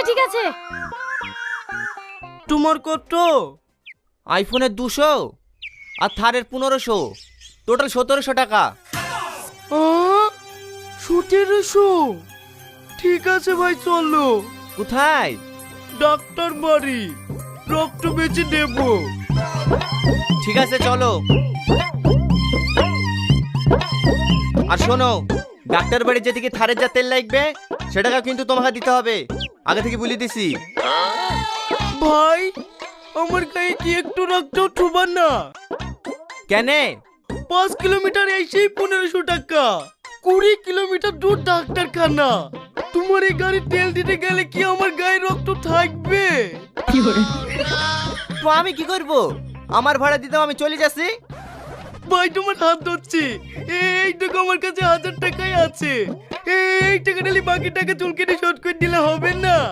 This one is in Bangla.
ঠিক আছে। তোমার কত? আইফোনের 200 আর থারের 1500, টোটাল 1700 টাকা। 1700? ঠিক আছে ভাই, চলো। কোথায়? ডাক্তার বাড়ি, রক্ত বেঁচে দেব। ঠিক আছে চলো। আর শোনো, ডাক্তার বাড়ি যেদিকে থারের যা তেল লাগবে সেটাকে কিন্তু তোমাকে দিতে হবে, আগে থেকে বলে দিছি। ভাই, আমার গায়ে কি একটু রক্ত ঠুবার না? কেনে? 5 কিলোমিটার এসেই 1500 টাকা, 20 কিলোমিটার দূর ডাক্তারখানা। তোমার এই গাড়ি তেল দিতে গেলে কি আমার গায়ে রক্ত থাকবে? তো আমি কি করব? আমার ভাড়া দিতে আমি চলে যাচ্ছি। ভাই তোমার হাত ধরছি, এইটুকু আমার কাছে 1000 টাকাই আছে। এই টাকা নিলে বাকি টাকা চুল কেটে শোধ করে দিলে হবে না?